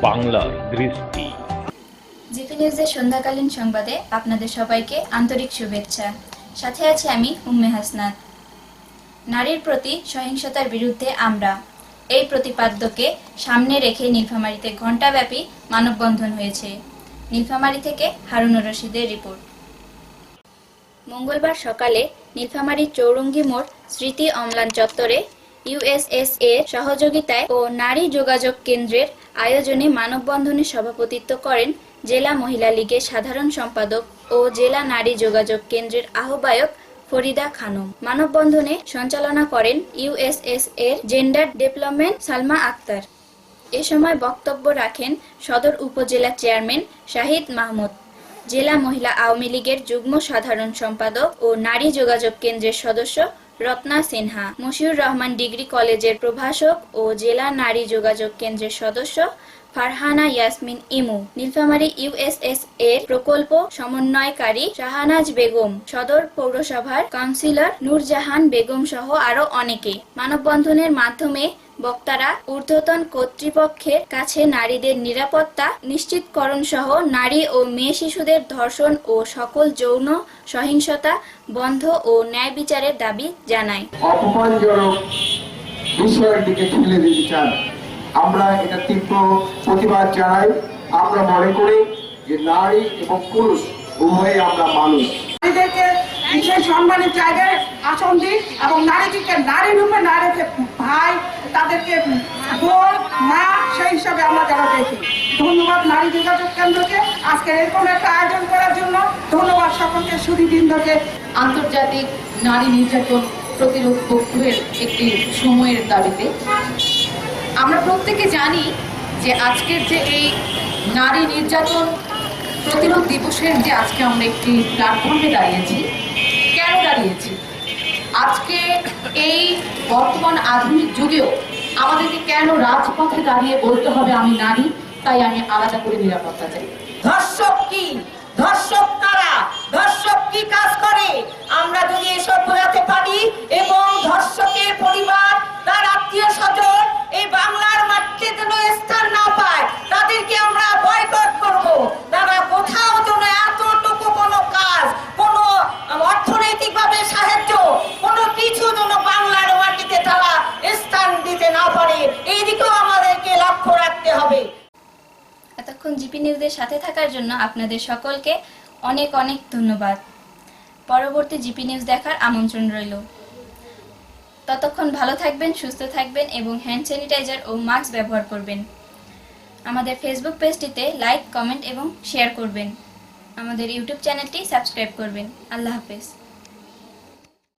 বাংলার দৃষ্টি। জিপি নিউজের সন্ধ্যাকালীন সংবাদে আপনাদের সবাইকে আন্তরিক শুভেচ্ছা। সাথে আছি আমি উম্মে হাসনাত। নারীর প্রতি সহিংসতার বিরুদ্ধে আমরা, এই প্রতিপাদ্যকে সামনে রেখে নীলফামারীতে ঘণ্টাব্যাপী মানববন্ধন হয়েছে। নীলফামারী থেকে হারুনুর রশিদের রিপোর্ট। মঙ্গলবার সকালে নীলফামারী চৌরঙ্গী মোড় স্মৃতি অম্লান চত্বরে ইউএসএসএ সহযোগিতায় ও নারী যোগাযোগ কেন্দ্রের আয়োজনে মানববন্ধনে সভাপতিত্ব করেন জেলা মহিলা লীগের সাধারণ সম্পাদক ও জেলা নারী যোগাযোগ কেন্দ্রের আহ্বায়ক ফরিদা খানম। মানববন্ধনে সঞ্চালনা করেন ইউএসএসএ জেন্ডার ডেভেলপমেন্ট সালমা আক্তার। এ সময় বক্তব্য রাখেন সদর উপজেলা চেয়ারম্যান শাহিদ মাহমুদ, জেলা মহিলা আওয়ামী লীগের যুগ্ম সাধারণ সম্পাদক ও নারী যোগাযোগ কেন্দ্রের সদস্য রত্না সিনহা, মশিউর রহমান ডিগ্রি কলেজের প্রভাষক ও জেলা নারী যোগাযোগ কেন্দ্রের সদস্য ফারহানা ইয়াসমিন ইমু, নীলফামারী ইউএসএস এর প্রকল্প সমন্বয়কারী শাহানাজ বেগম, সদর পৌরসভার কাউন্সিলর নূরজাহান বেগম সহ আরো অনেকে। মানববন্ধনের মাধ্যমে বক্তারা ঊর্ধ্বতন কর্তৃপক্ষের কাছে নারীদের নিরাপত্তা নিশ্চিতকরণ সহ নারী ও মেয়ে শিশুদের ধর্ষণ ও সকল যৌন সহিংসতা বন্ধ ও ন্যায় বিচারের দাবি জানায়। অপমানজনক বিষয়ের দিকে ঠেলে দিতে চান, আমরা এটা তীব্র প্রতিবাদ জানাই। আমরা মনে করি যে নারী এবং পুরুষ উভয়ই আমরা মানুষ। নারীদেরকে বিশেষ সম্মানের জায়গায় আসন দিই এবং নারীটিকে নারী রূপে না রেখে ভাই, তাদেরকে বোন, মা, সেই হিসাবে আমরা যারা দেখি। ধন্যবাদ নারী যোগাযোগ কেন্দ্রকে আজকে এরকম একটা আয়োজন করার জন্য। ধন্যবাদ সকলকে, সুধীবৃন্দকে। আন্তর্জাতিক নারী নির্যাতন প্রতিরোধ পক্ষের একটি সময়ের দাবিতে আমরা প্রত্যেকে জানি যে আজকের যে এই নারী নির্যাতন প্রতিরোধ দিবসের যে আজকে আমরা একটি প্ল্যাটফর্মে দাঁড়িয়েছি, কেন দাঁড়িয়েছি? আজকে এই বর্তমান আধুনিক যুগেও আমাদেরকে কেন রাজপথে দাঁড়িয়ে বলতে হবে আমি নারী, তাই আমি আলাদা করে নিরাপত্তা চাই। ধর্ষক কি, ধর্ষক কারা, ধর্ষক কি কাজ করে, আমরা যদি এসব বোঝাতে পারি এবং ধর্ষকের পরিবার, তার আত্মীয় স্বজন এই বাংলার মাটিতে যেন স্থান না পায়, তাদেরকে আমরা বয়কট করব। তারা কোথাও যেন এতটুকু কোনো কাজ, কোনো অর্থনৈতিকভাবে সাহায্য, কোনো কিছু যেন বাংলার মাটিতে তারা স্থান দিতে না পারে, এই দিকেও আমাদেরকে লক্ষ্য রাখতে হবে। এতক্ষণ জিপি নিউজের সাথে থাকার জন্য আপনাদের সকলকে অনেক অনেক ধন্যবাদ। পরবর্তী জিপি নিউজ দেখার আমন্ত্রণ রইল। ততক্ষণ ভালো থাকবেন, সুস্থ থাকবেন এবং হ্যান্ড স্যানিটাইজার ও মাস্ক ব্যবহার করবেন। আমাদের ফেসবুক পেজটিতে লাইক, কমেন্ট এবং শেয়ার করবেন। আমাদের ইউটিউব চ্যানেলটি সাবস্ক্রাইব করবেন। আল্লাহ হাফেজ।